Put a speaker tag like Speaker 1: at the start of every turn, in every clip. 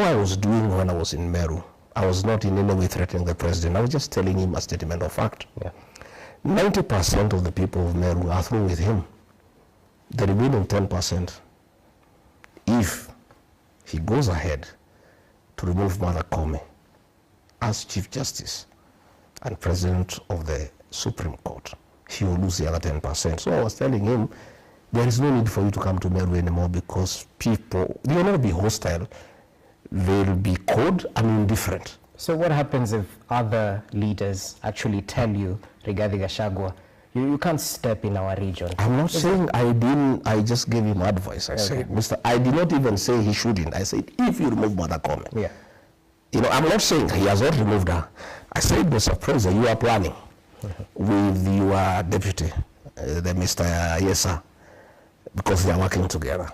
Speaker 1: I was doing when I was in Meru, I was not in any way threatening the president. I was just telling him a statement of fact. 90% of the people of Meru are through with him. The remaining 10%, if he goes ahead to remove Martha Koome as Chief Justice and President of the Supreme Court, he will lose the other 10%. So I was telling him, there is no need for you to come to Meru anymore because people, they will not be hostile, they'll be cold and indifferent.
Speaker 2: So what happens if other leaders actually tell you, regarding Gachagua, you can't step in our region?
Speaker 1: I'm not saying I didn't, I just gave him advice. I said, I did not even say he shouldn't. I said, if you remove Martha Koome. You know, I'm not saying he has not removed her. I said, Mr. President, you are planning with your deputy, the Mr. Yesa, because they are working together.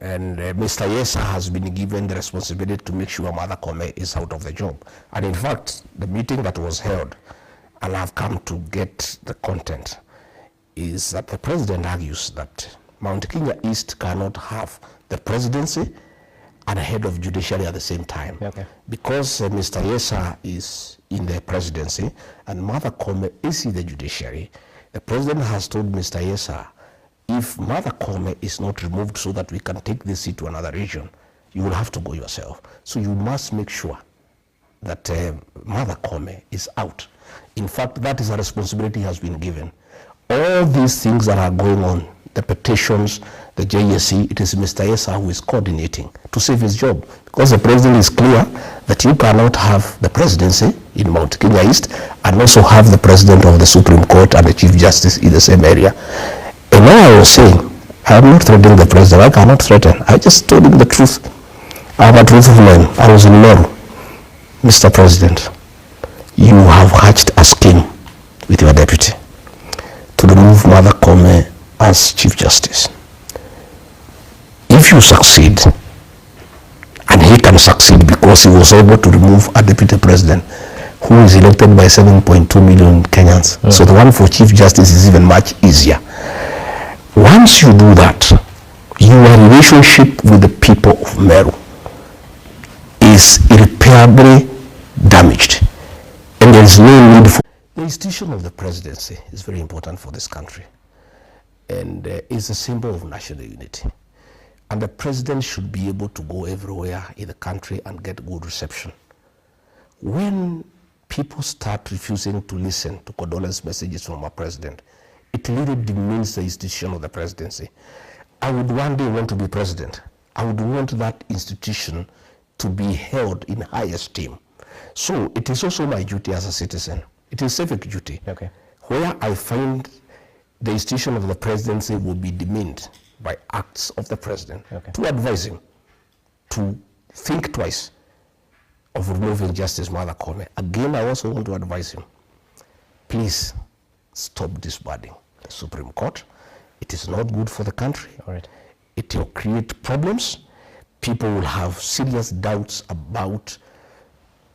Speaker 1: And Mr. Yesa has been given the responsibility to make sure Martha Koome is out of the job. And in fact, the meeting that was held, and I've come to get the content, is that the president argues that Mount Kenya East cannot have the presidency and a head of judiciary at the same time. Because Mr. Yesa is in the presidency and Martha Koome is in the judiciary, the president has told Mr. Yesa, if Martha Koome is not removed so that we can take this seat to another region, you will have to go yourself. So you must make sure that Martha Koome is out. In fact, that is a responsibility has been given. All these things that are going on, the petitions, the JSC, it is Mr. Yesa who is coordinating to save his job. Because the president is clear that you cannot have the presidency in Mount Kenya East and also have the president of the Supreme Court and the Chief Justice in the same area. And now I was saying, I am not threatening the president. I cannot threaten. I just told him the truth. I am a truthful man. I was in Meru. Mr. President, you have hatched a scheme with your deputy to remove Martha Koome as Chief Justice. If you succeed, and he can succeed because he was able to remove a deputy president who is elected by 7.2 million Kenyans. So the one for Chief Justice is even much easier. Once you do that, your relationship with the people of Meru is irreparably damaged. And there is no need for... The institution of the presidency is very important for this country. And is a symbol of national unity. And the president should be able to go everywhere in the country and get good reception. When people start refusing to listen to condolence messages from our president, it really demeans the institution of the presidency. I would one day want to be president. I would want that institution to be held in high esteem. So it is also my duty as a citizen. It is civic duty. Where I find the institution of the presidency will be demeaned by acts of the president, to advise him to think twice of removing Justice Martha Koome. Again, I also want to advise him, please stop disbanding the Supreme Court. It is not good for the country. It will create problems. People will have serious doubts about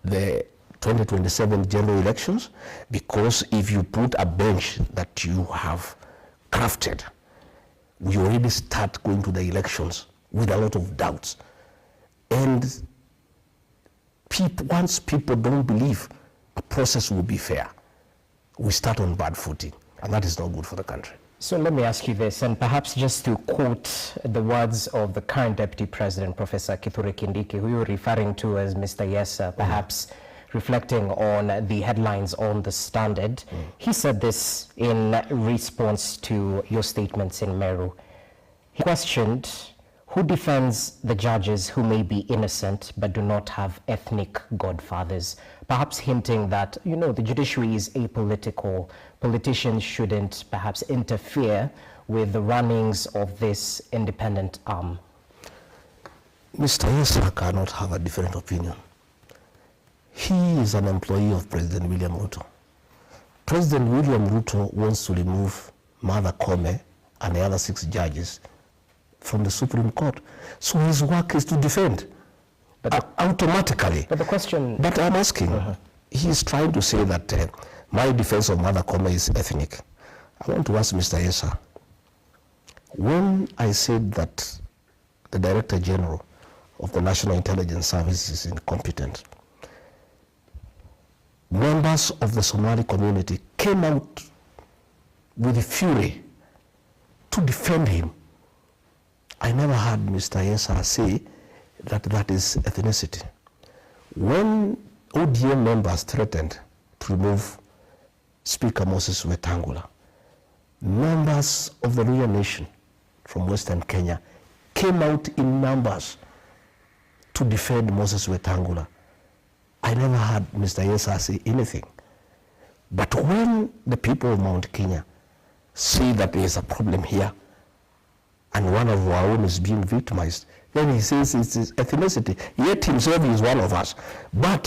Speaker 1: the 2027 general elections, because if you put a bench that you have crafted, we already start going to the elections with a lot of doubts. And once people don't believe a process will be fair, we start on bad footing, and that is not good for the country.
Speaker 2: So let me ask you this, and perhaps just to quote the words of the current Deputy President, Professor Kithure Kindiki, who you're referring to as Mr. Yesa, perhaps reflecting on the headlines on The Standard. He said this in response to your statements in Meru. He questioned who defends the judges who may be innocent but do not have ethnic godfathers, perhaps hinting that, you know, the judiciary is apolitical. Politicians shouldn't perhaps interfere with the runnings of this independent arm.
Speaker 1: Mr. Yesa cannot have a different opinion. He is an employee of President William Ruto. President William Ruto wants to remove Martha Koome and the other 6 judges from the Supreme Court. So his work is to defend automatically.
Speaker 2: But the question...
Speaker 1: But I'm asking, he is trying to say that my defense of Martha Koome is ethnic. I want to ask Mr. Yesa, when I said that the Director General of the National Intelligence Service is incompetent. Members of the Somali community came out with fury to defend him. I never heard Mr. Yesa say that that is ethnicity. When ODM members threatened to remove Speaker Moses Wetangula, members of the Luhya Nation from Western Kenya came out in numbers to defend Moses Wetangula. I never heard Mr. Yesa say anything. But when the people of Mount Kenya see that there is a problem here and one of our own is being victimized, then he says it's his ethnicity. Yet himself is one of us. But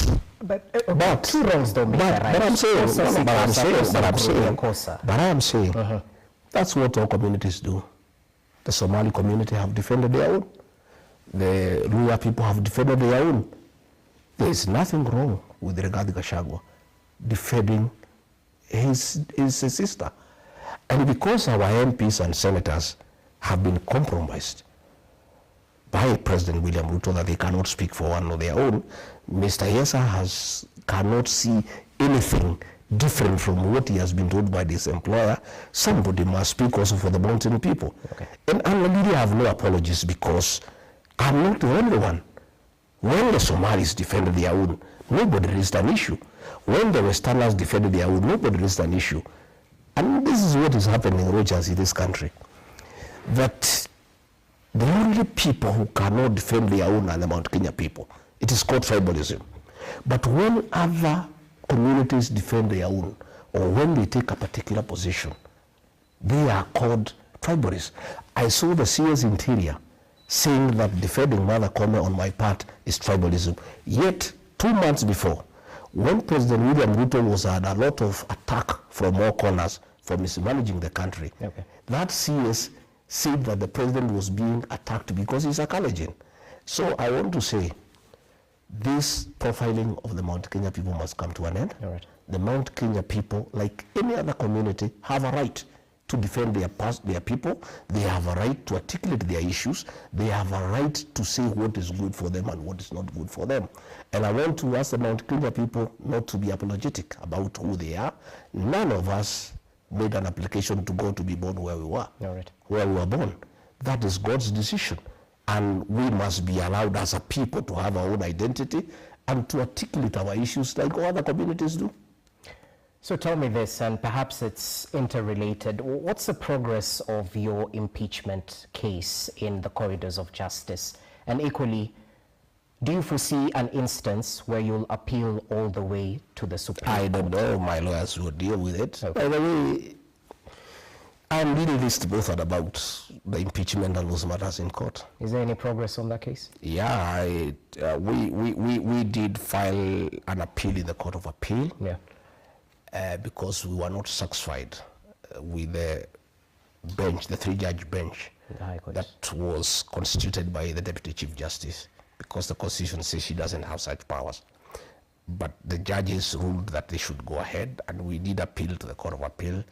Speaker 2: two wrongs don't make a right.
Speaker 1: But I am saying, that's what all communities do. The Somali community have defended their own. The Luhya people have defended their own. There is nothing wrong with Rigathi Gachagua defending his sister. And because our MPs and senators have been compromised by President William Ruto that they cannot speak for one of their own, Mr. Yesa cannot see anything different from what he has been told by this employer. Somebody must speak also for the mountain people. Okay. And I really have no apologies because I'm not the only one. When the Somalis defended their own, nobody raised an issue. When the Westerners defended their own, nobody raised an issue. And this is what is happening, Rogers, in this country. That the only people who cannot defend their own are the Mount Kenya people. It is called tribalism. But when other communities defend their own, or when they take a particular position, they are called tribalists. I saw the CS Interior saying that defending Mother Kome on my part is tribalism. Yet, 2 months before, when President William Ruto was had a lot of attack from all corners for mismanaging the country, that CS said that the president was being attacked because he's a Kalenjin. So I want to say, this profiling of the Mount Kenya people must come to an end. The Mount Kenya people, like any other community, have a right to defend their people. They have a right to articulate their issues. They have a right to say what is good for them and what is not good for them. And I want to ask the Mount Kenya people not to be apologetic about who they are. None of us made an application to go to be born where we were, where we were born. That is God's decision. And we must be allowed as a people to have our own identity and to articulate our issues like all other communities do.
Speaker 2: So tell me this, and perhaps it's interrelated. What's the progress of your impeachment case in the corridors of justice? And equally, do you foresee an instance where you'll appeal all the way to the Supreme Court?
Speaker 1: I don't know. My lawyers will deal with it. By the way, I'm really list both about the impeachment and those matters in court.
Speaker 2: Is there any progress on that case?
Speaker 1: Yeah, we did file an appeal in the Court of Appeal. Because we were not satisfied with the bench, the three-judge bench that was constituted by the Deputy Chief Justice, because the Constitution says she doesn't have such powers. But the judges ruled that they should go ahead, and we did appeal to the Court of Appeal.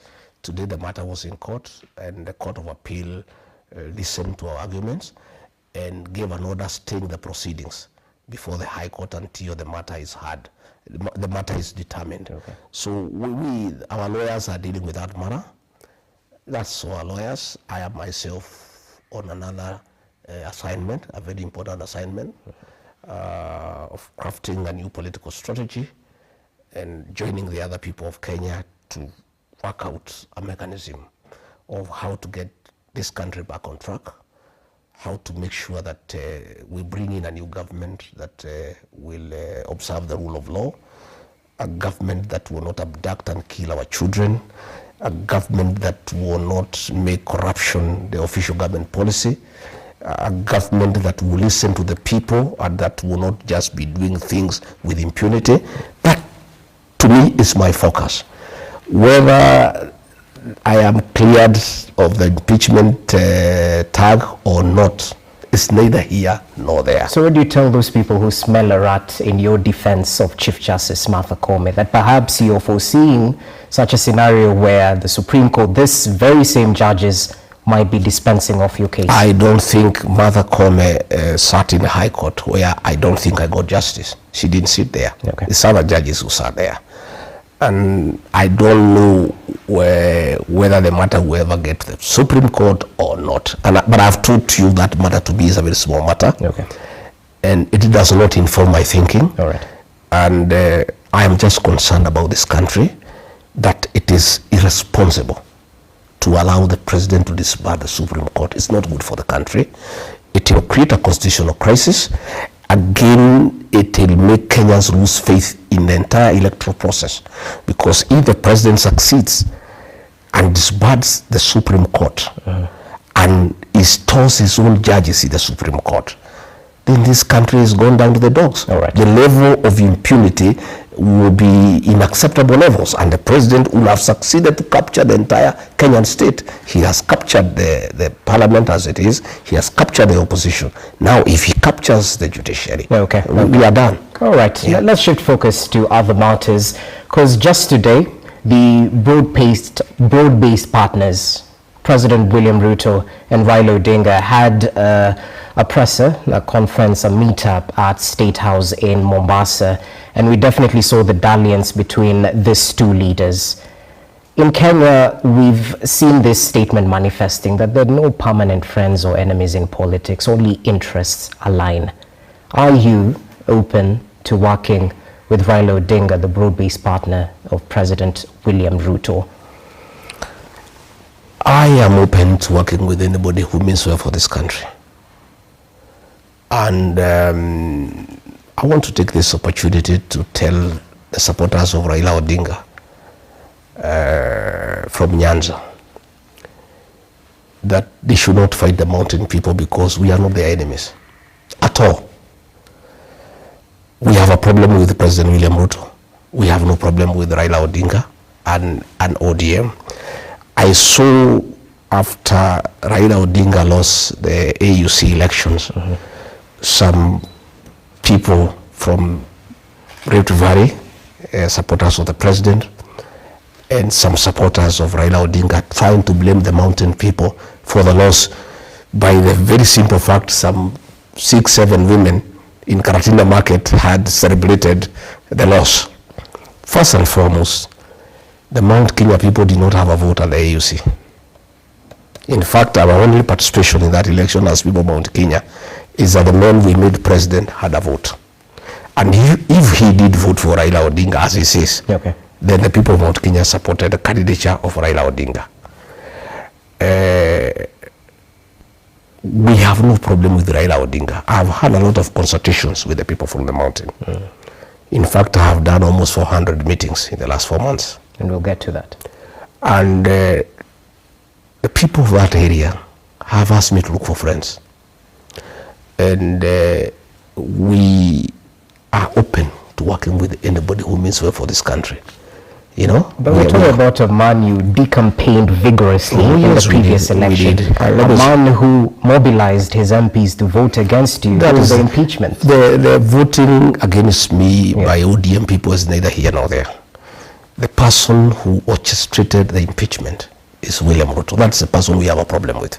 Speaker 1: Today the matter was in court, and the Court of Appeal listened to our arguments and gave an order staying the proceedings before the High Court until the matter is heard. The matter is determined. So our lawyers are dealing with that matter. That's our lawyers. I am myself on another assignment, a very important assignment of crafting a new political strategy and joining the other people of Kenya to work out a mechanism of how to get this country back on track, how to make sure that we bring in a new government that will observe the rule of law, a government that will not abduct and kill our children, a government that will not make corruption the official government policy, a government that will listen to the people and that will not just be doing things with impunity. That, to me, is my focus. Whether I am cleared of the impeachment tag or not, it's neither here nor there.
Speaker 2: So what do you tell those people who smell a rat in your defense of Chief Justice Martha Koome, that perhaps you're foreseeing such a scenario where the Supreme Court, this very same judges, might be dispensing of your case?
Speaker 1: I don't think Mother Koome sat in the High Court where I don't think I got justice. She didn't sit there.
Speaker 2: Okay.
Speaker 1: It's other judges who sat there. And I don't know whether the matter will ever get to the Supreme Court or not. But I've told you that matter to me is a very small matter.
Speaker 2: Okay.
Speaker 1: And it does not inform my thinking.
Speaker 2: All right.
Speaker 1: And I am just concerned about this country, that it is irresponsible to allow the president to disbar the Supreme Court. It's not good for the country. It will create a constitutional crisis. Again, it will make Kenyans lose faith in the entire electoral process. Because if the president succeeds and disbards the Supreme Court and installs his own judges in the Supreme Court, then this country is going down to the dogs.
Speaker 2: All right.
Speaker 1: The level of impunity will be in acceptable levels, and the president will have succeeded to capture the entire Kenyan state. He has captured the parliament as it is. He has captured the opposition. Now, if he captures the judiciary,
Speaker 2: okay.
Speaker 1: we are done.
Speaker 2: All right. Yeah. Let's shift focus to other matters, because just today, the broad-based partners, President William Ruto and Raila Odinga, had a presser, a conference, a meetup at State House in Mombasa, and we definitely saw the dalliance between these two leaders. In Kenya, we've seen this statement manifesting that there are no permanent friends or enemies in politics, only interests align. Are you open to working with Raila Odinga, the broad-based partner of President William Ruto?
Speaker 1: I am open to working with anybody who means well for this country. And I want to take this opportunity to tell the supporters of Raila Odinga from Nyanza that they should not fight the mountain people, because we are not their enemies at all. We have a problem with President William Ruto. We have no problem with Raila Odinga and ODM. I saw after Raila Odinga lost the AUC elections, some people from Rift Valley, supporters of the president, and some supporters of Raila Odinga trying to blame the mountain people for the loss by the very simple fact some 6-7 women in Karatina Market had celebrated the loss. First and foremost, the Mount Kenya people did not have a vote at the AUC. In fact, our only participation in that election as people of Mount Kenya is that the man we made president had a vote. And if he did vote for Raila Odinga, as he says,
Speaker 2: okay,
Speaker 1: then the people of Mount Kenya supported the candidature of Raila Odinga. We have no problem with Raila Odinga. I've had a lot of consultations with the people from the mountain. In fact, I have done almost 400 meetings in the last 4 months.
Speaker 2: And we'll get to that.
Speaker 1: And the people of that area have asked me to look for friends. And we are open to working with anybody who means well for this country. You know?
Speaker 2: But we're talking about a man you decampaigned vigorously in the previous election. A man who mobilized his MPs to vote against you in the impeachment.
Speaker 1: The voting against me by ODM people is neither here nor there. The person who orchestrated the impeachment is William Ruto. That's the person we have a problem with.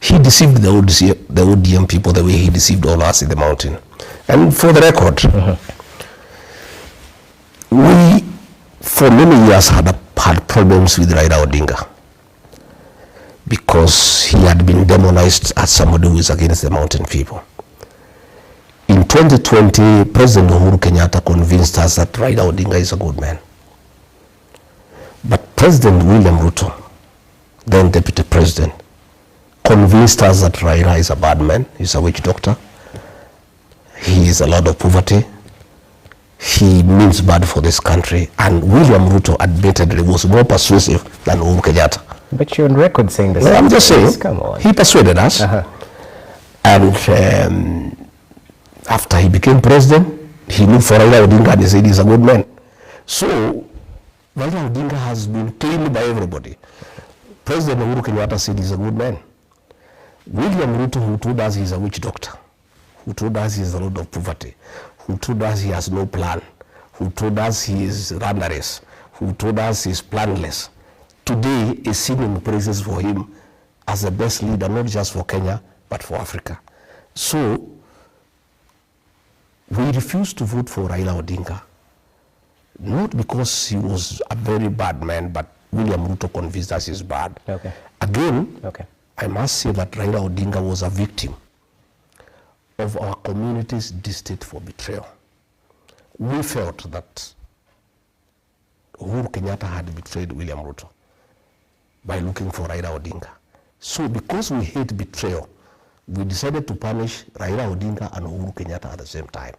Speaker 1: He deceived the ODM people the way he deceived all us in the mountain. And for the record, we, for many years, had problems with Raila Odinga because he had been demonized as somebody who is against the mountain people. In 2020, President Uhuru Kenyatta convinced us that Raila Odinga is a good man. But President William Ruto, then Deputy President, convinced us that Raila is a bad man, he's a witch doctor, he is a lot of poverty, he means bad for this country, and William Ruto admittedly was more persuasive than Uhuru Kenyatta.
Speaker 2: But you're on record saying this.
Speaker 1: Well, I'm just saying,
Speaker 2: come on.
Speaker 1: He persuaded us, and after he became president, he looked for Raila Odinga and he said he's a good man. So, Raila Odinga has been claimed by everybody. President Uhuru Kenyatta said he's a good man. William Ruto, who told us he's a witch doctor, who told us he's a lot of poverty, who told us he has no plan, who told us he is rudderless, who told us he's planless, today is singing praises for him as the best leader, not just for Kenya, but for Africa. So, we refused to vote for Raila Odinga, not because he was a very bad man, but William Ruto convinced us he's bad.
Speaker 2: Okay.
Speaker 1: Again,
Speaker 2: okay.
Speaker 1: I must say that Raila Odinga was a victim of our community's distaste for betrayal. We felt that Uhuru Kenyatta had betrayed William Ruto by looking for Raila Odinga. So because we hate betrayal, we decided to punish Raila Odinga and Uhuru Kenyatta at the same time.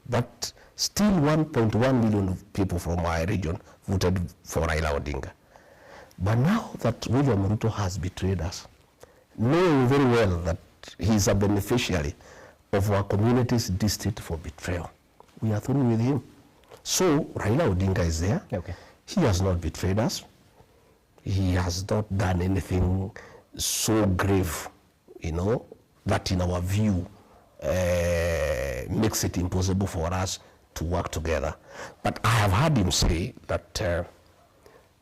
Speaker 1: But still 1.1 million people from our region voted for Raila Odinga. But now that William Ruto has betrayed us, knowing very well that he is a beneficiary of our community's distaste for betrayal, we are through with him. So Raila Odinga is there.
Speaker 2: Okay.
Speaker 1: He has not betrayed us. He has not done anything so grave, you know, that in our view makes it impossible for us to work together. But I have heard him say that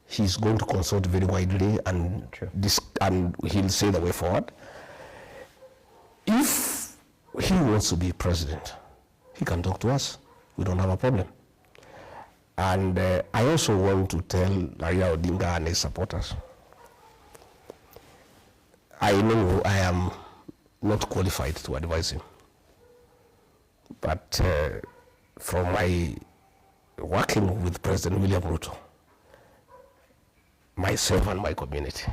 Speaker 1: he's going to consult very widely and he'll say the way forward. If he wants to be president, he can talk to us. We don't have a problem. And I also want to tell Raila Odinga and his supporters, I know I am not qualified to advise him, but from my working with President William Ruto, myself and my community,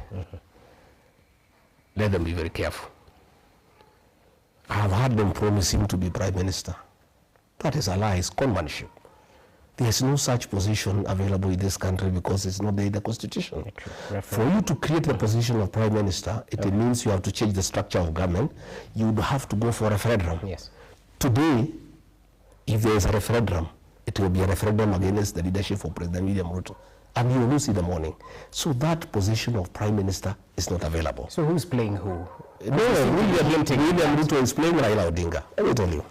Speaker 1: let them be very careful. I have heard them promise him to be prime minister. That is a lie, it's conmanship. There is no such position available in this country because it's not there in the constitution. For you to create the position of prime minister, it means you have to change the structure of government. You would have to go for a referendum.
Speaker 2: Yes.
Speaker 1: Today, if there is a referendum, it will be a referendum against the leadership of President William Ruto. And you will lose in the morning. So that position of prime minister is not available.
Speaker 2: So who's playing who?
Speaker 1: No, William Ruto is playing Raila Odinga. Let me tell you.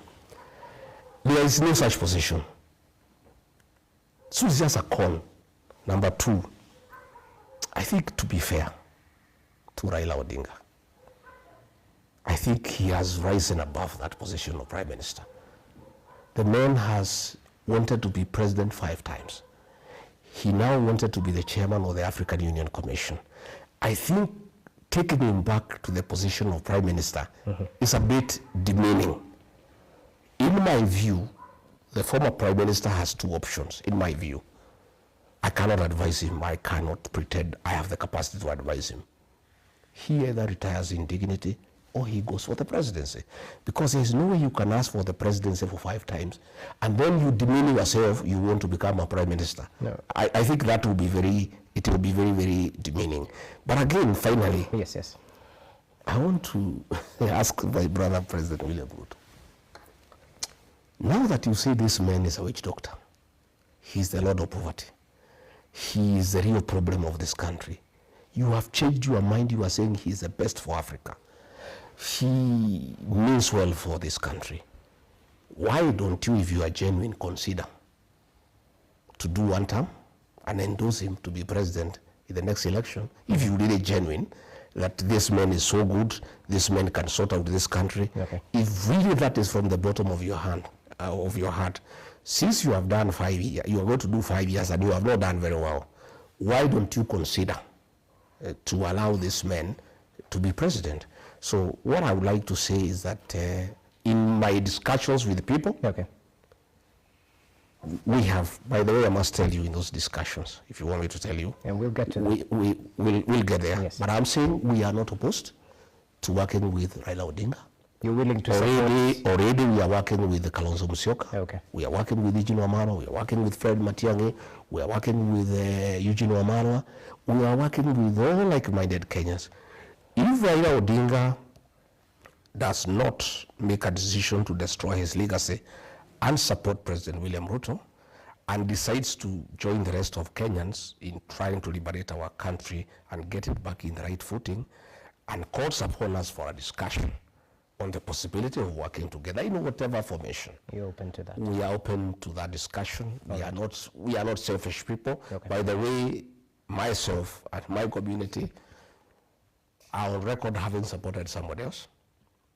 Speaker 1: There is no such position. So it's just a con. Number two, I think to be fair to Raila Odinga, I think he has risen above that position of prime minister. The man has wanted to be president 5 times. He now wanted to be the chairman of the African Union Commission. I think taking him back to the position of prime minister is a bit demeaning. In my view, the former prime minister has 2 options, in my view. I cannot advise him. I cannot pretend I have the capacity to advise him. He either retires in dignity or he goes for the presidency. Because there's no way you can ask for the presidency for 5 times and then you demean yourself, you want to become a prime minister. No. I think that will be very, it will be very, very demeaning. But again, finally,
Speaker 2: yes.
Speaker 1: I want to ask my brother, President William Ruto. Now that you say this man is a witch doctor, he's the Lord of poverty, he is the real problem of this country, you have changed your mind, you are saying he is the best for Africa, he means well for this country. Why don't you, if you are genuine, consider to do 1 term and endorse him to be president in the next election? If you really genuine that this man is so good, this man can sort out this country. Okay. If really that is from the bottom of your hand, of your heart, since you have done 5 years, you are going to do 5 years and you have not done very well, why don't you consider to allow this man to be president? So what I would like to say is that in my discussions with people, we have, by the way, I must tell you in those discussions, if you want me to tell you.
Speaker 2: And we'll get to that.
Speaker 1: We'll get there.
Speaker 2: Yes.
Speaker 1: But I'm saying we are not opposed to working with Raila Odinga.
Speaker 2: You're willing to support?
Speaker 1: Already we are working with Kalonzo Musyoka.
Speaker 2: Okay.
Speaker 1: We are working with Eugene Wamalwa. We are working with Fred Matiang'i. We are working with Eugene Wamalwa. We are working with all like-minded Kenyans. If Raila Odinga does not make a decision to destroy his legacy and support President William Ruto and decides to join the rest of Kenyans in trying to liberate our country and get it back in the right footing, and calls upon us for a discussion on the possibility of working together in whatever formation.
Speaker 2: You're open to that?
Speaker 1: We are open to that discussion. Okay. We are not selfish people. Okay. By the way, myself and my community on record having supported somebody else.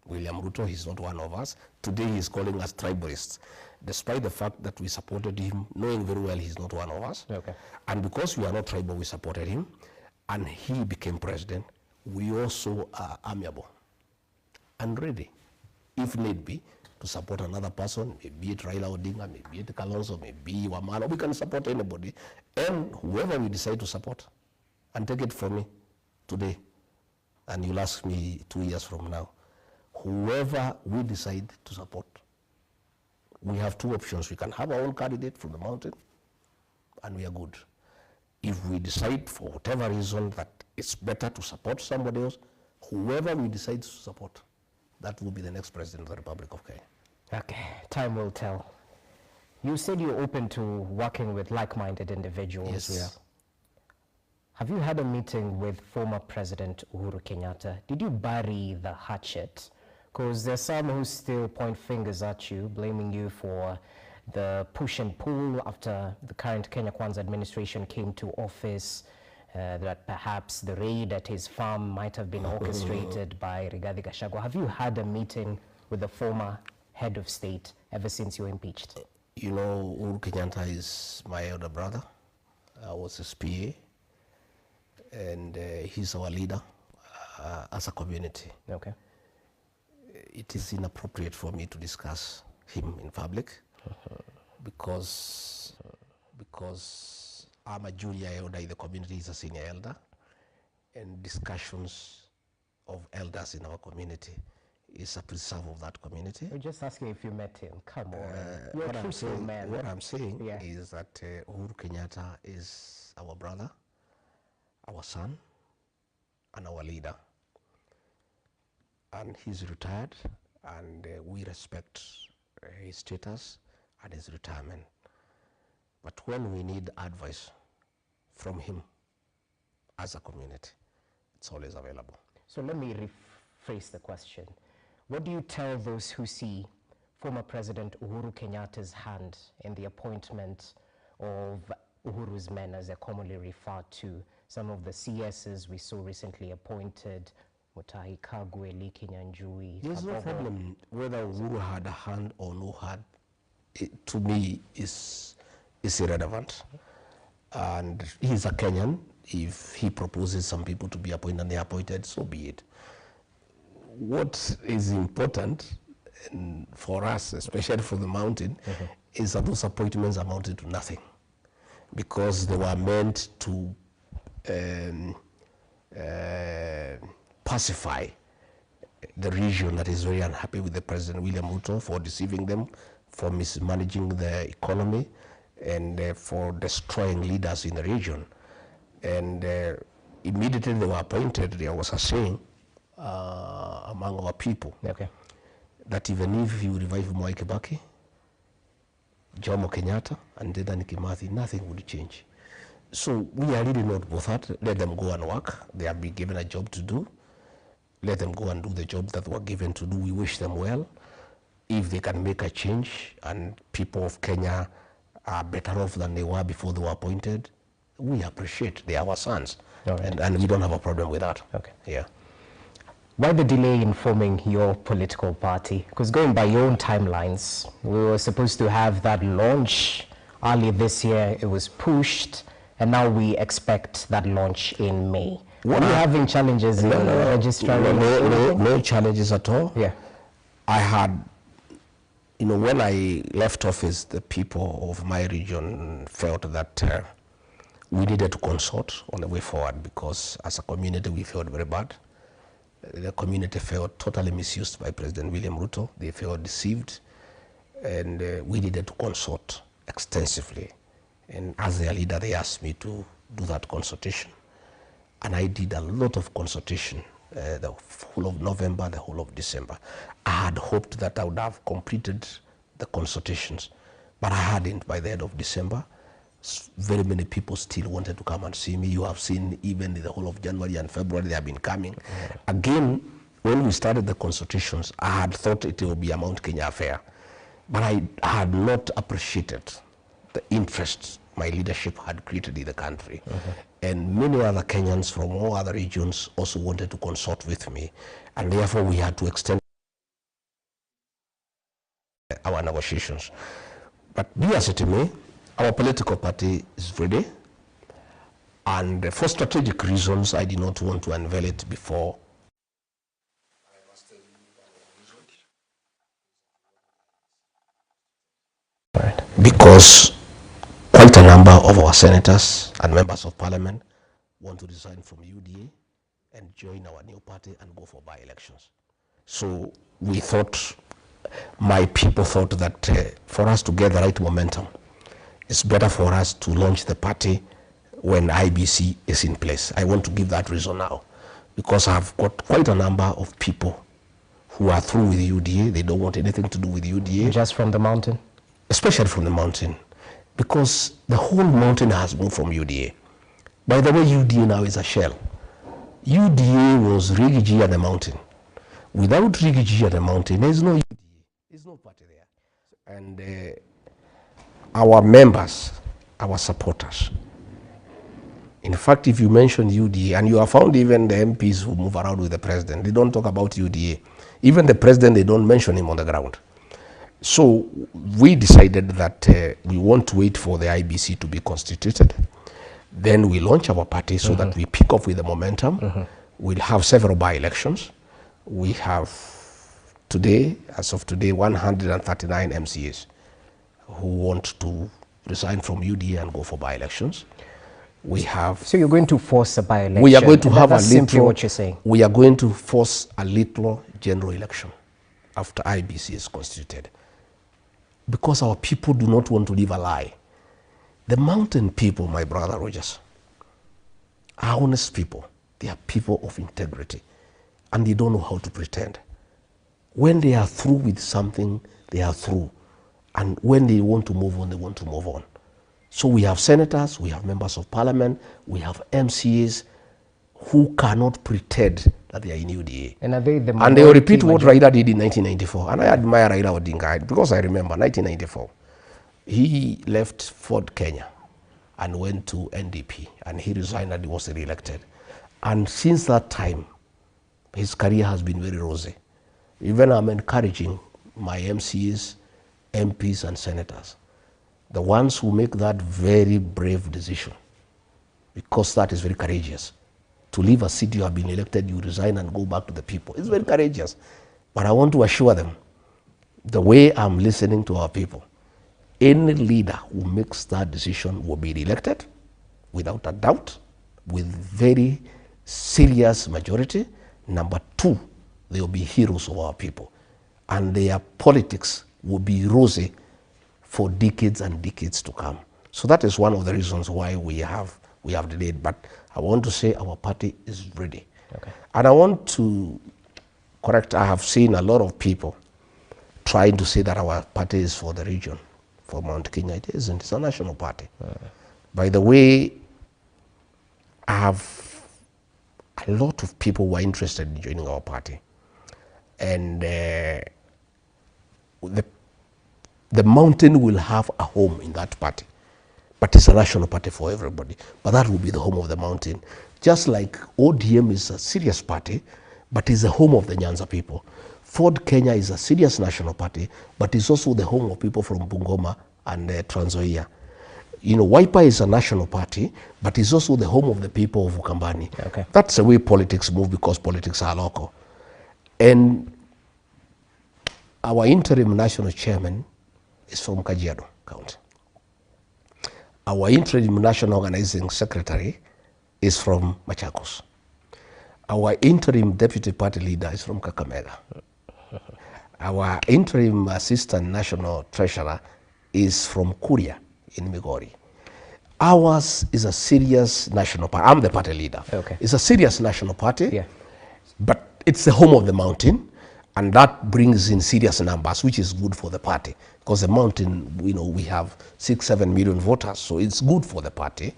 Speaker 1: William Ruto, he's not one of us. Today he's calling us tribalists, despite the fact that we supported him, knowing very well he's not one of us.
Speaker 2: Okay.
Speaker 1: And because we are not tribal, we supported him, and he became president, we also are amiable and ready, if need be, to support another person, maybe it Raila ODINGA, maybe it Kalonzo, maybe Wamala. We can support anybody, and whoever we decide to support. And take it from me today, and you'll ask me 2 years from now. Whoever we decide to support, we have two options. We can have our own candidate from the mountain, and we are good. If we decide for whatever reason that it's better to support somebody else, whoever we decide to support, that will be the next president of the Republic of Kenya.
Speaker 2: Okay, time will tell. You said you're open to working with like-minded individuals.
Speaker 1: Yes.
Speaker 2: Yeah. Have you had a meeting with former President Uhuru Kenyatta? Did you bury the hatchet? Because there's some who still point fingers at you, blaming you for the push and pull after the current Kenya Kwanza administration came to office, that perhaps the raid at his farm might have been orchestrated by Gachagua. Have you had a meeting with the former head of state ever since you were impeached?
Speaker 1: You know, Uhuru Kenyatta is my elder brother. I was his PA, and he's our leader as a community.
Speaker 2: Okay.
Speaker 1: It is inappropriate for me to discuss him in public because I'm a junior elder in the community, he's a senior elder, and discussions of elders in our community is a preserve of that community.
Speaker 2: We're just asking if you met him. Come on. You're
Speaker 1: What
Speaker 2: a
Speaker 1: I'm
Speaker 2: truthful
Speaker 1: saying,
Speaker 2: man.
Speaker 1: what I'm saying
Speaker 2: Yeah.
Speaker 1: is that Uhuru Kenyatta is our brother, our son, and our leader. And he's retired, and we respect his status and his retirement. But when we need advice from him as a community, it's always available.
Speaker 2: So let me rephrase the question. What do you tell those who see former President Uhuru Kenyatta's hand in the appointment of Uhuru's men, as they're commonly referred to? Some of the CSs we saw recently appointed, Mutahi, Kagwe, Nyanjui.
Speaker 1: There's no problem whether Uhuru had a hand or no hand. It, to me, is irrelevant. And he's a Kenyan. If he proposes some people to be appointed and they are appointed, so be it. What is important for us, especially for the mountain, is that those appointments amounted to nothing, because they were meant to pacify the region that is very unhappy with the President William Ruto for deceiving them, for mismanaging the economy, and for destroying leaders in the region. And immediately they were appointed, there was a saying among our people, that even if you revive Mwai Kibaki, Jomo Kenyatta, and Dedan Kimathi, nothing would change. So we are really not bothered. Let them go and work. They have been given a job to do. Let them go and do the job that were given to do. We wish them well. If they can make a change and people of Kenya are better off than they were before they were appointed, we appreciate. They are our sons.
Speaker 2: Right.
Speaker 1: And we don't have a problem with that.
Speaker 2: Okay.
Speaker 1: Yeah.
Speaker 2: Why the delay in forming your political party? Because going by your own timelines, we were supposed to have that launch early this year. It was pushed, and now we expect that launch in May. Are you having challenges in registering?
Speaker 1: No challenges at all.
Speaker 2: Yeah.
Speaker 1: I had, when I left office, the people of my region felt that we needed to consult on the way forward, because as a community we felt very bad. The community felt totally misused by President William Ruto. They felt deceived, and we needed to consult extensively. And as their leader, they asked me to do that consultation. And I did a lot of consultation, the whole of November, the whole of December. I had hoped that I would have completed the consultations, but I hadn't by the end of December. Very many people still wanted to come and see me. You have seen even in the whole of January and February, they have been coming. Again, when we started the consultations, I had thought it would be a Mount Kenya affair, but I had not appreciated the interest my leadership had created in the country. And many other Kenyans from all other regions also wanted to consult with me. And therefore, we had to extend our negotiations. But be as it may, our political party is ready. And for strategic reasons, I did not want to unveil it before. Because quite a number of our senators and members of parliament want to resign from UDA and join our new party and go for by-elections. So we thought, my people thought that for us to get the right momentum, it's better for us to launch the party when IBC is in place. I want to give that reason now, because I've got quite a number of people who are through with UDA. They don't want anything to do with UDA.
Speaker 2: Just from the mountain?
Speaker 1: Especially from the mountain, because the whole mountain has moved from UDA. By the way, UDA now is a shell. UDA was Rigiji at the mountain. Without Rigiji at the mountain, there's no UDA. There's no party there. And our members, our supporters, in fact, if you mention UDA, and you have found even the MPs who move around with the president, they don't talk about UDA. Even the president, they don't mention him on the ground. So we decided that we want to wait for the IBC to be constituted. Then we launch our party so that we pick up with the momentum. We'll have several by-elections. We have today, as of today, 139 MCAs who want to resign from UDA and go for by-elections. We have.
Speaker 2: So you're going to force a by-election?
Speaker 1: We are going to have a little.
Speaker 2: Simply what you're saying.
Speaker 1: We are going to force a little general election after IBC is constituted, because our people do not want to live a lie. The mountain people, my brother Rogers, are honest people. They are people of integrity, and they don't know how to pretend. When they are through with something, they are through, and when they want to move on, they want to move on. So we have senators, we have members of parliament, we have MCAs who cannot pretend that they are in UDA.
Speaker 2: And are they the
Speaker 1: and they will repeat what Raila did in 1994. And I admire Raila ODINGA because I remember 1994. He left Ford Kenya and went to NDP, and he resigned and he was re-elected. And since that time, his career has been very rosy. Even I'm encouraging my MCAs, MPs and senators, the ones who make that very brave decision, because that is very courageous. To leave a seat you have been elected, you resign and go back to the people. It's very courageous. But I want to assure them, the way I'm listening to our people, any leader who makes that decision will be elected without a doubt, with very serious majority. Number two, they will be heroes of our people. And their politics will be rosy for decades and decades to come. So that is one of the reasons why we have delayed. But I want to say our party is ready. Okay. And I want to correct, I have seen a lot of people trying to say that our party is for the region, for Mount Kenya. It isn't. It's a national party. By the way, I have a lot of people who are interested in joining our party. And the mountain will have a home in that party. But it's a national party for everybody. But that will be the home of the mountain. Just like ODM is a serious party, but is the home of the Nyanza people. Ford Kenya is a serious national party, but is also the home of people from Bungoma and Trans Nzoia. You know, Wiper is a national party, but is also the home of the people of Ukambani. Okay. That's the way politics move, because politics are local. And our interim national chairman is from Kajiado County. Our interim national organizing secretary is from Machakos. Our interim deputy party leader is from Kakamega. Our interim assistant national treasurer is from Kuria in Migori. Ours is a serious national party. I'm the party leader. Okay. It's a serious national party, but it's the home of the mountain. And that brings in serious numbers, which is good for the party. Because the mountain, you know, we have 6-7 million voters. So it's good for the party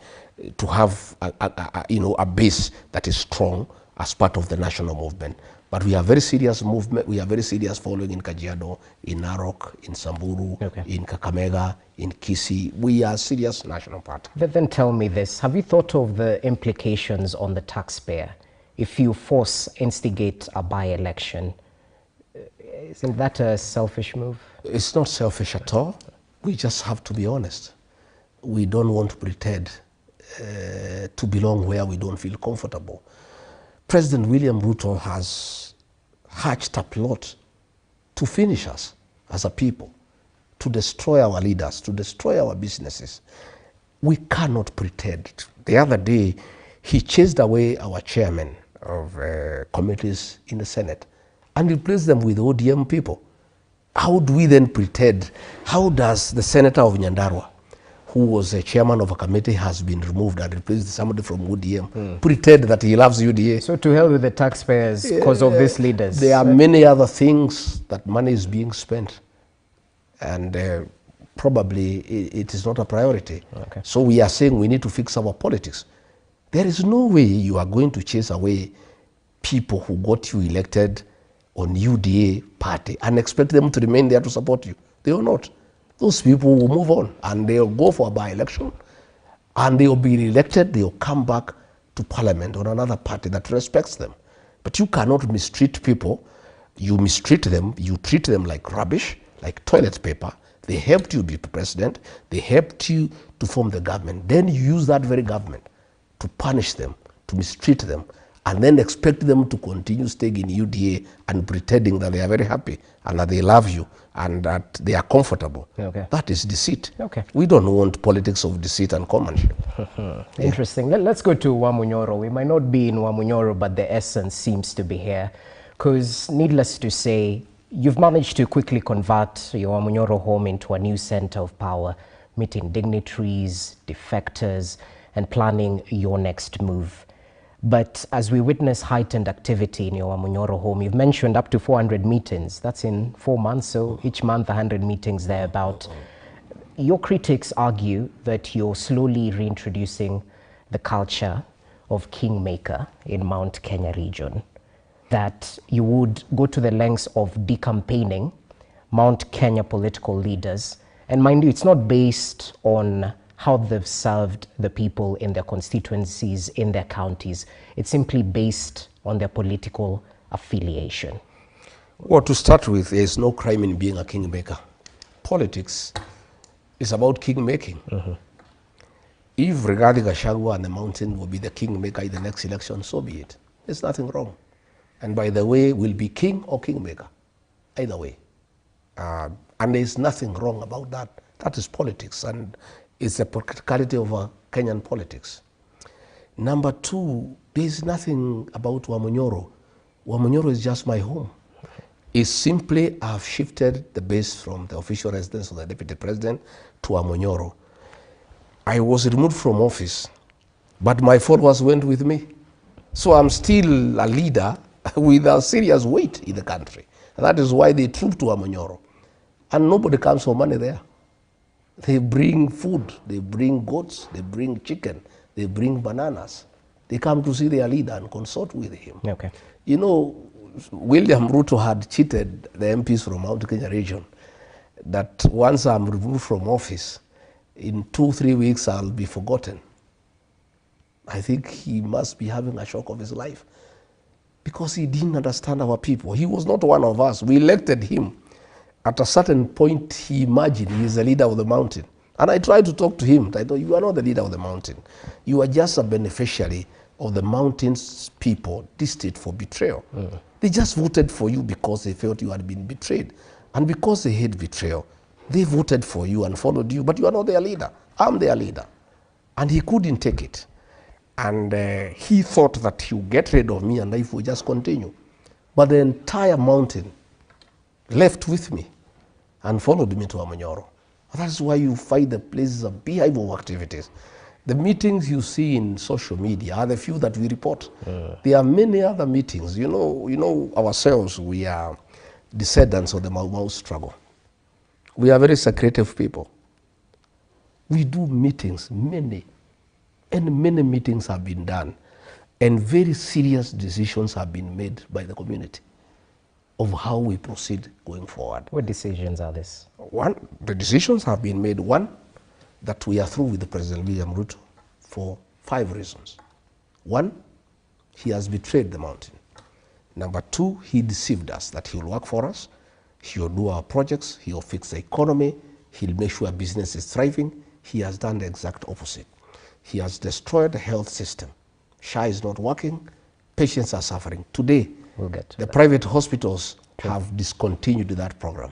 Speaker 1: to have a base that is strong as part of the national movement. But we have very serious movement, we have very serious following in Kajiado, in Narok, in Samburu, in Kakamega, in Kisii. We are a serious national party.
Speaker 2: But then tell me this, have you thought of the implications on the taxpayer if you instigate a by-election? Isn't that a selfish move?
Speaker 1: It's not selfish at all. We just have to be honest. We don't want to pretend to belong where we don't feel comfortable. President William Ruto has hatched a plot to finish us as a people, to destroy our leaders, to destroy our businesses. We cannot pretend. The other day, he chased away our chairman of committees in the Senate and replaced them with ODM people. How do we then pretend? How does the senator of Nyandarua, who was a chairman of a committee, has been removed and replaced somebody from ODM, pretend that he loves UDA?
Speaker 2: So to hell with the taxpayers because of these leaders.
Speaker 1: There are many other things that money is being spent, and probably it is not a priority. So we are saying we need to fix our politics. There is no way you are going to chase away people who got you elected on UDA party and expect them to remain there to support you. They will not. Those people will move on and they'll go for a by-election and they'll be elected, they'll come back to parliament on another party that respects them. But you cannot mistreat people. You mistreat them, you treat them like rubbish, like toilet paper. They helped you be president, they helped you to form the government. Then you use that very government to punish them, to mistreat them, and then expect them to continue staying in UDA and pretending that they are very happy and that they love you and that they are comfortable. That is deceit. We don't want politics of deceit and comradeship.
Speaker 2: Interesting. Let's go to Wamunyoro. We might not be in Wamunyoro, but the essence seems to be here. Because needless to say, you've managed to quickly convert your Wamunyoro home into a new center of power, meeting dignitaries, defectors, and planning your next move. But as we witness heightened activity in your Wamunyoro home, you've mentioned up to 400 meetings. That's in 4 months, so each month 100 meetings thereabout. Your critics argue that you're slowly reintroducing the culture of kingmaker in Mount Kenya region, that you would go to the lengths of decampaigning Mount Kenya political leaders. And mind you, it's not based on how they've served the people in their constituencies, in their counties. It's simply based on their political affiliation.
Speaker 1: Well, to start with, there is no crime in being a kingmaker. Politics is about kingmaking. If regarding Gachagua and the mountain will be the kingmaker in the next election, so be it. There's nothing wrong. And by the way, we'll be king or kingmaker, either way. And there's nothing wrong about that. That is politics, and it's a practicality of Kenyan politics. Number two, there's nothing about Wamunyoro. Wamunyoro is just my home. It's simply I've shifted the base from the official residence of the deputy president to Wamunyoro. I was removed from office, but my followers went with me. So I'm still a leader with a serious weight in the country. And that is why they troop to Wamunyoro. And nobody comes for money there. They bring food, they bring goats, they bring chicken, they bring bananas. They come to see their leader and consult with him. You know, William Ruto had cheated the MPs from Mount Kenya region that once I'm removed from office, in 2-3 weeks I'll be forgotten. I think he must be having a shock of his life because he didn't understand our people. He was not one of us. We elected him. At a certain point, he imagined he is the leader of the mountain. And I tried to talk to him. I thought, you are not the leader of the mountain. You are just a beneficiary of the mountain's people destined for betrayal. They just voted for you because they felt you had been betrayed. And because they hate betrayal, they voted for you and followed you. But you are not their leader. I'm their leader. And he couldn't take it. And he thought that he would get rid of me and life would just continue. But the entire mountain left with me and followed me to Wamunyoro. That's why you find the places of beehive of activities. The meetings you see in social media are the few that we report. There are many other meetings. You know ourselves, we are descendants of the Mau Mau struggle. We are very secretive people. We do meetings, many meetings have been done. And very serious decisions have been made by the community of how we proceed going forward.
Speaker 2: What decisions are this?
Speaker 1: One, the decisions have been made. One, that we are through with the President William RUTO for 5 reasons. One, he has betrayed the mountain. Number 2, he deceived us that he will work for us, he will do our projects, he will fix the economy, he'll make sure business is thriving. He has done the exact opposite. He has destroyed the health system. SHA is not working, patients are suffering. Today, the private hospitals have discontinued that program.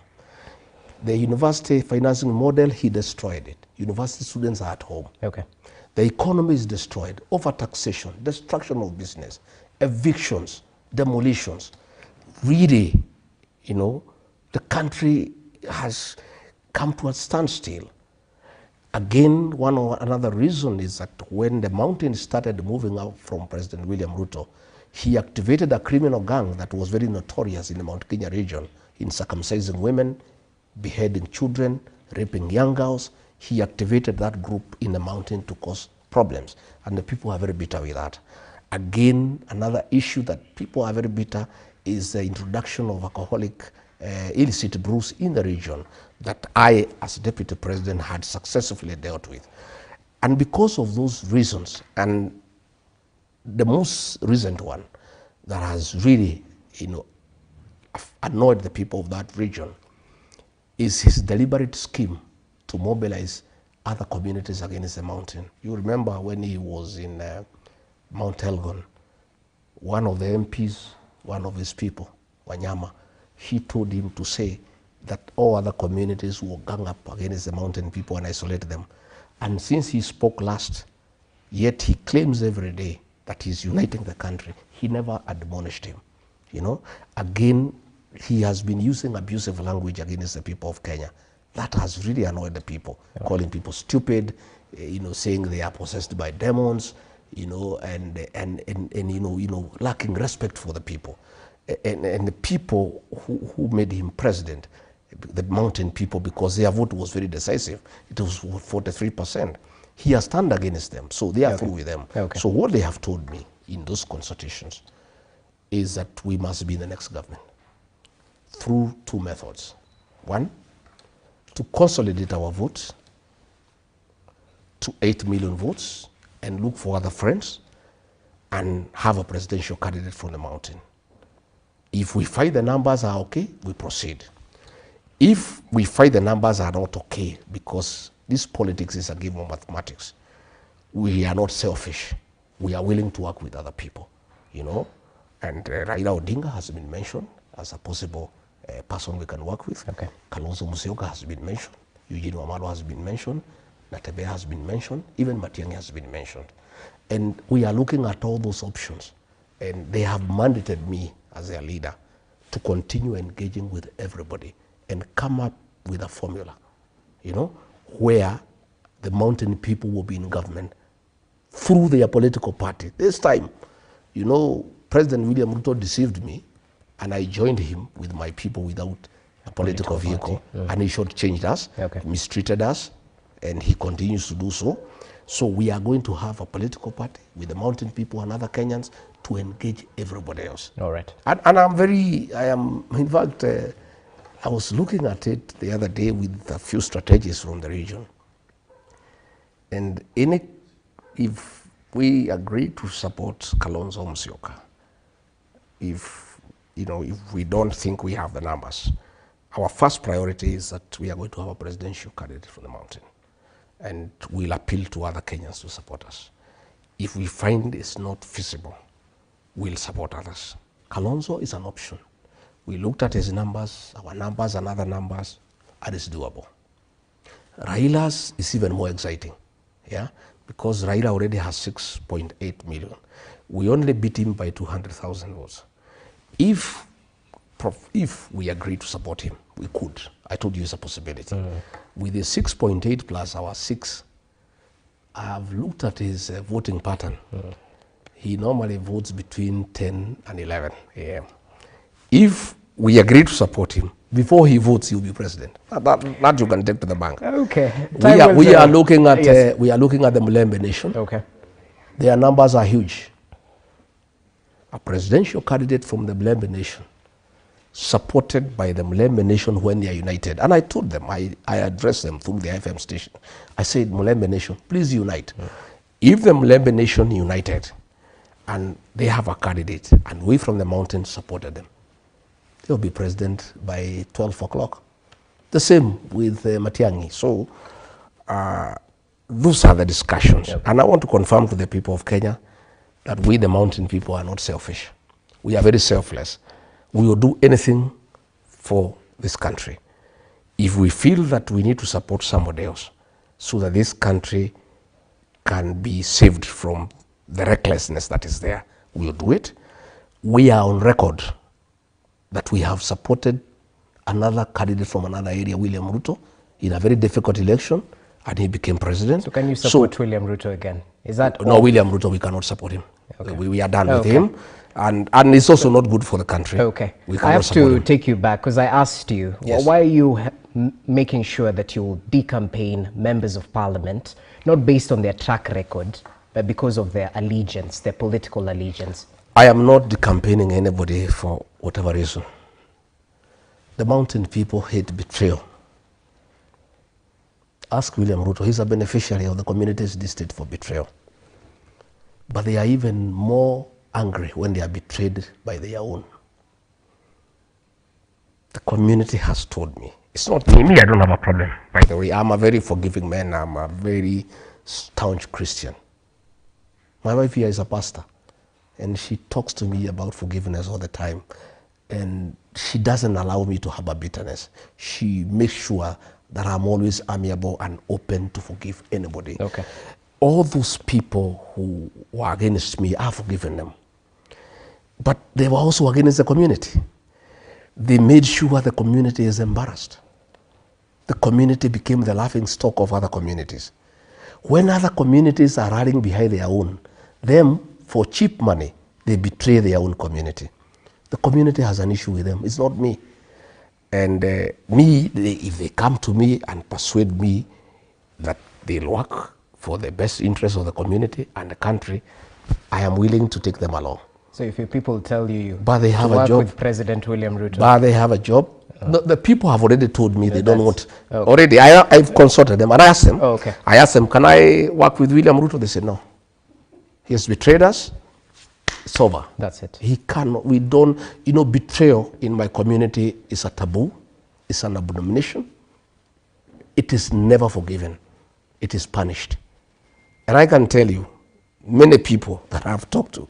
Speaker 1: The university financing model, he destroyed it. University students are at home.
Speaker 2: Okay.
Speaker 1: The economy is destroyed, overtaxation, destruction of business, evictions, demolitions. Really, you know, the country has come to a standstill. Again, another reason is that when the mountain started moving out from President William RUTO, he activated a criminal gang that was very notorious in the Mount Kenya region in circumcising women, beheading children, raping young girls. He activated that group in the mountain to cause problems, and the people are very bitter with that. Again, another issue that people are very bitter is the introduction of alcoholic illicit brews in the region that I, as Deputy President, had successfully dealt with. And because of those reasons, and the most recent one that has really, you know, annoyed the people of that region is his deliberate scheme to mobilize other communities against the mountain. You remember when he was in Mount Elgon, one of the MPs, one of his people, Wanyama, he told him to say that all other communities will gang up against the mountain people and isolate them. And since he spoke last, yet he claims every day that he's uniting the country, he never admonished him. You know, again, he has been using abusive language against the people of Kenya. That has really annoyed the people, calling people stupid, you know, saying they are possessed by demons, you know, and you know, lacking respect for the people. And the people who made him president, the mountain people, because their vote was very decisive, it was 43%. He has turned against them, so they are through with them. So what they have told me in those consultations is that we must be in the next government through 2 methods. One, to consolidate our votes to 8 million votes and look for other friends and have a presidential candidate from the mountain. If we find the numbers are okay, we proceed. If we find the numbers are not okay, because this politics is a game of mathematics, we are not selfish. We are willing to work with other people, you know. And Raila ODINGA has been mentioned as a possible person we can work with. Kalonzo Musyoka has been mentioned. Eugene Wamalwa has been mentioned. Mutembei has been mentioned. Even Matiang'i has been mentioned. And we are looking at all those options. And they have mandated me as their leader to continue engaging with everybody and come up with a formula, you know, where the mountain people will be in government through their political party. This time, you know, President William RUTO deceived me, and I joined him with my people without a political vehicle, and he shortchanged us, mistreated us, and he continues to do so. So we are going to have a political party with the mountain people and other Kenyans to engage everybody else.
Speaker 2: All right.
Speaker 1: And in fact, I was looking at it the other day with a few strategists from the region. And if we agree to support Kalonzo Musyoka, if we don't think we have the numbers, our first priority is that we are going to have a presidential candidate from the mountain. And we'll appeal to other Kenyans to support us. If we find it's not feasible, we'll support others. Kalonzo is an option. We looked at his numbers, our numbers and other numbers, and it's doable. Raila's is even more exciting, yeah, because Raila already has 6.8 million. We only beat him by 200,000 votes. If we agree to support him, we could. I told you it's a possibility. With the 6.8 plus our 6, I have looked at his voting pattern. He normally votes between 10 and 11 a.m. If we agree to support him, before he votes, he'll be president. That you can take to the bank.
Speaker 2: Okay.
Speaker 1: We are looking at the Mutembei nation.
Speaker 2: Okay.
Speaker 1: Their numbers are huge. a presidential candidate from the Mlembe Nation, supported by the Mlembe Nation when they are united. And I told them, I addressed them through the FM station. I said, Mlembe Nation, please unite. If the Mlembe Nation united and they have a candidate and we from the mountain supported them, they'll be president by 12 o'clock. The same with Matiang'i. So those are the discussions. Yep. And I want to confirm to the people of Kenya that we, the mountain people, are not selfish. We are very selfless. We will do anything for this country. If we feel that we need to support somebody else so that this country can be saved from the recklessness that is there, we will do it. We are on record that we have supported another candidate from another area, William Ruto, in a very difficult election, and he became president.
Speaker 2: So can you support William Ruto again? Is that
Speaker 1: no, William Ruto, we cannot support him.
Speaker 2: Okay.
Speaker 1: We are done with him. And it's also not good for the country.
Speaker 2: Okay. I have to take you back because I asked you,
Speaker 1: yes,
Speaker 2: why are you making sure that you will de-campaign members of parliament, not based on their track record, but because of their allegiance, their political allegiance?
Speaker 1: I am not de-campaigning anybody for whatever reason. The mountain people hate betrayal. Ask William Ruto, he's a beneficiary of the community's district for betrayal. But they are even more angry when they are betrayed by their own. The community has told me. It's not me. I don't have a problem, by the way. I'm a very forgiving man. I'm a very staunch Christian. My wife here is a pastor, and she talks to me about forgiveness all the time. And she doesn't allow me to have a bitterness. She makes sure that I'm always amiable and open to forgive anybody.
Speaker 2: Okay.
Speaker 1: All those people who were against me, I've forgiven them. But they were also against the community. They made sure the community is embarrassed. The community became the laughing stock of other communities. When other communities are rallying behind their own, them, for cheap money, they betray their own community. The community has an issue with them. It's not me. And if they come to me and persuade me that they'll work for the best interest of the community and the country, I am willing to take them along.
Speaker 2: So if your people tell you
Speaker 1: but they have
Speaker 2: to
Speaker 1: a
Speaker 2: work
Speaker 1: job
Speaker 2: with President William Ruto,
Speaker 1: but they have a job, the people have already told me they don't want. Okay. Already, I've consulted them and I asked them.
Speaker 2: Oh, okay.
Speaker 1: I asked them, can I work with William Ruto? They said no. He has betrayed us. It's over.
Speaker 2: That's it.
Speaker 1: He cannot. We don't. You know, betrayal in my community is a taboo. It's an abomination. It is never forgiven. It is punished. And I can tell you, many people that I've talked to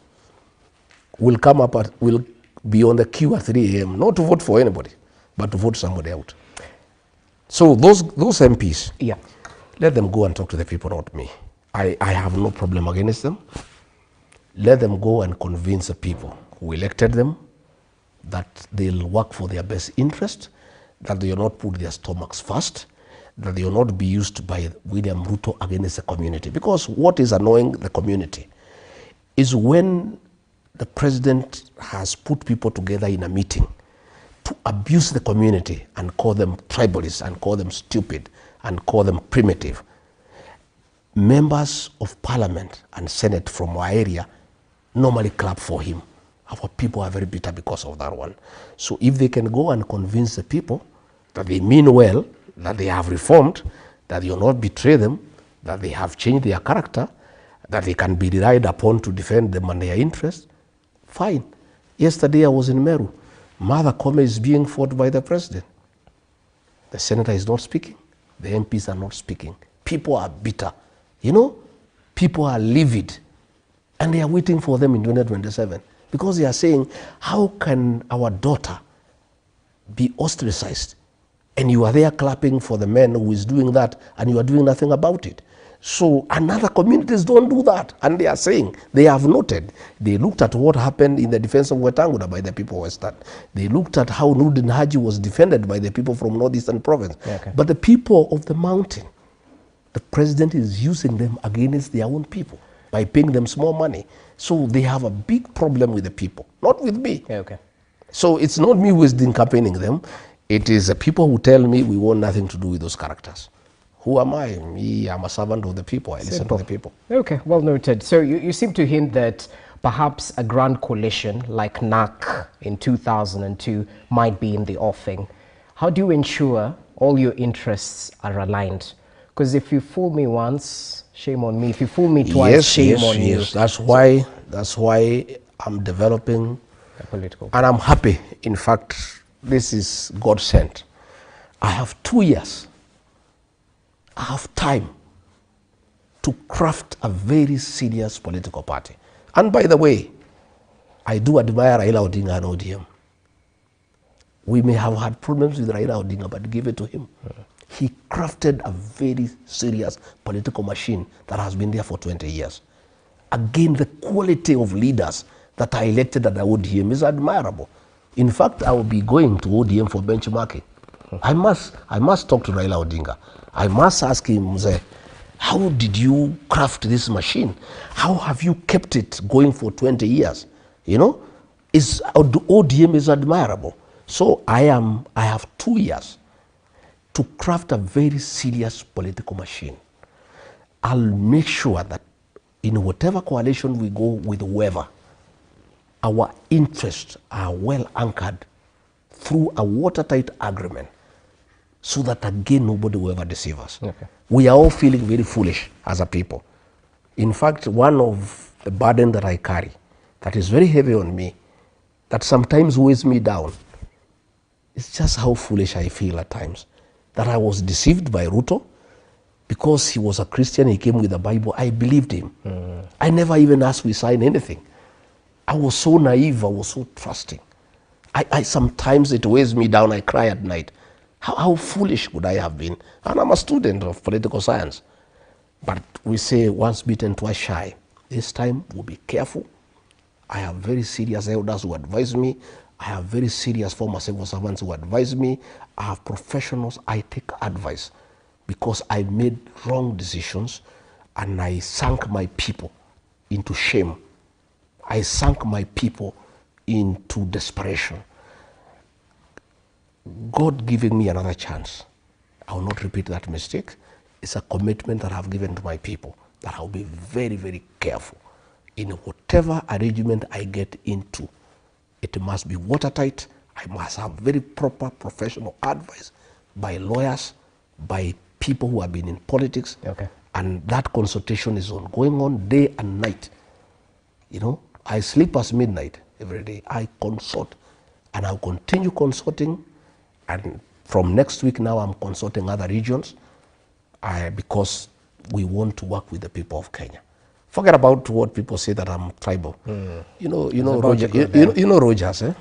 Speaker 1: will come up will be on the queue at 3 a.m. not to vote for anybody, but to vote somebody out. So those MPs,
Speaker 2: yeah,
Speaker 1: let them go and talk to the people, not me. I have no problem against them. Let them go and convince the people who elected them that they'll work for their best interest, that they will not put their stomachs first, that they will not be used by William Ruto against the community. Because what is annoying the community is when the president has put people together in a meeting to abuse the community and call them tribalists and call them stupid and call them primitive. Members of parliament and senate from our area normally clap for him. Our people are very bitter because of that one. So if they can go and convince the people that they mean well, that they have reformed, that they will not betray them, that they have changed their character, that they can be relied upon to defend them and their interests, fine. Yesterday I was in Meru. Mother Kome is being fought by the president. The senator is not speaking. The MPs are not speaking. People are bitter. You know, people are livid. And they are waiting for them in 2027. Because they are saying, how can our daughter be ostracized? And you are there clapping for the man who is doing that, and you are doing nothing about it. So another communities don't do that. And they are saying, they have noted, they looked at what happened in the defense of Wetangula by the people of Western. They looked at how Nurdin Haji was defended by the people from Northeastern Province.
Speaker 2: Okay.
Speaker 1: But the people of the mountain, the president is using them against their own people by paying them small money. So they have a big problem with the people, not with me.
Speaker 2: Okay.
Speaker 1: So it's not me who is campaigning them. It is the people who tell me we want nothing to do with those characters. Who am I? Me, I'm a servant of the people. I listen to the people.
Speaker 2: Okay, well noted. So you seem to hint that perhaps a grand coalition like NAC in 2002 might be in the offing. How do you ensure all your interests are aligned? Because if you fool me once, shame on me. If you fool me twice, shame on you.
Speaker 1: That's why I'm developing
Speaker 2: a political.
Speaker 1: And I'm happy. In fact, this is God sent. I have 2 years. I have time to craft a very serious political party. And by the way, I do admire Raila Odinga and ODM. We may have had problems with Raila Odinga, but give it to him. He crafted a very serious political machine that has been there for 20 years. Again, the quality of leaders that are elected at the ODM is admirable. In fact, I will be going to ODM for benchmarking. I must talk to Raila Odinga. I must ask him, how did you craft this machine? How have you kept it going for 20 years? You know, ODM is admirable. So I have 2 years to craft a very serious political machine. I'll make sure that in whatever coalition we go with whoever, our interests are well anchored through a watertight agreement so that again nobody will ever deceive us. Okay. We are all feeling very foolish as a people. In fact, one of the burden that I carry that is very heavy on me, that sometimes weighs me down, is just how foolish I feel at times. That I was deceived by RUTO because he was a Christian, he came with the Bible, I believed him. I never even asked we sign anything. I was so naive, I was so trusting. I sometimes it weighs me down, I cry at night. How foolish would I have been? And I'm a student of political science. But we say once bitten, twice shy. This time we'll be careful. I have very serious elders who advise me. I have very serious former civil servants who advise me. I have professionals, I take advice because I made wrong decisions and I sank my people into shame. I sank my people into desperation. God giving me another chance. I will not repeat that mistake. It's a commitment that I've given to my people that I'll be very, very careful in whatever arrangement I get into. It must be watertight. I must have very proper professional advice by lawyers, by people who have been in politics. Okay. And that consultation is going on day and night. You know, I sleep past midnight every day. I consult and I'll continue consulting. And from next week now, I'm consulting other regions because we want to work with the people of Kenya. Forget about what people say that I'm tribal. You know, Roger, you know Rogers, eh?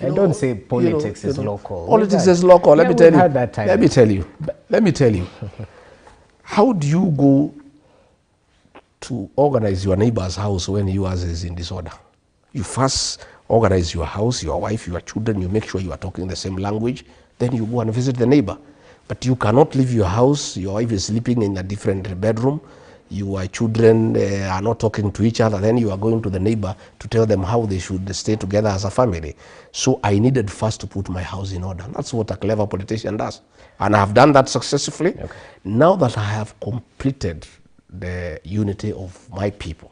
Speaker 2: I don't say politics is local.
Speaker 1: Politics is local. Let me tell you. Let me tell you. How do you go to organize your neighbor's house when yours is in disorder? You first organize your house, your wife, your children, you make sure you are talking the same language, then you go and visit the neighbor. But you cannot leave your house, your wife is sleeping in a different bedroom, your children are not talking to each other, then you are going to the neighbor to tell them how they should stay together as a family. So I needed first to put my house in order. That's what a clever politician does. And I have done that successfully. Okay. Now that I have completed the unity of my people,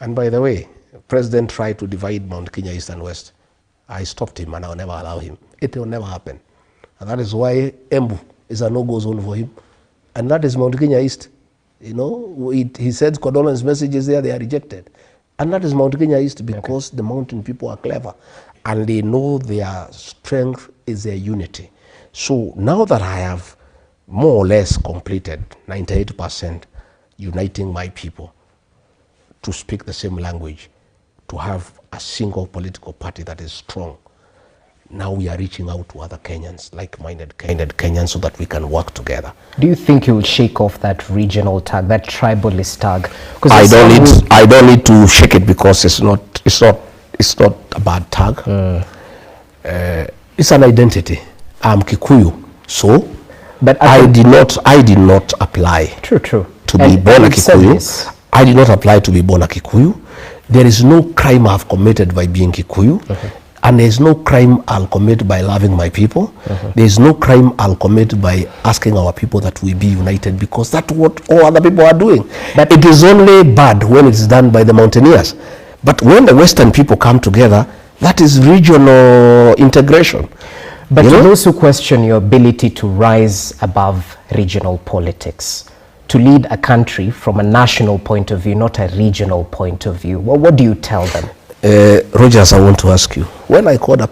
Speaker 1: and by the way, President tried to divide Mount Kenya East and West. I stopped him and I'll never allow him. It will never happen. And that is why Embu is a no-go zone for him. And that is Mount Kenya East. You know, he said condolence messages there, they are rejected. And that is Mount Kenya East because the mountain people are clever and they know their strength is their unity. So now that I have more or less completed 98% uniting my people to speak the same language, to have a single political party that is strong, now we are reaching out to other Kenyans, like-minded Kenyans, so that we can work together.
Speaker 2: Do you think you will shake off that regional tag, that tribalist tag?
Speaker 1: I don't need to shake it because it's not a bad tag. It's an identity. I'm Kikuyu, so but I did not apply. To be born a Kikuyu. I did not apply to be born a Kikuyu. There is no crime I've committed by being Kikuyu. And there is no crime I'll commit by loving my people. There is no crime I'll commit by asking our people that we be united, because that's what all other people are doing. But it is only bad when it's done by the mountaineers. But when the Western people come together, that is regional integration.
Speaker 2: But to those who question your ability to rise above regional politics, to lead a country from a national point of view, not a regional point of view, what do you tell them?
Speaker 1: Rogers, I want to ask you, when I called a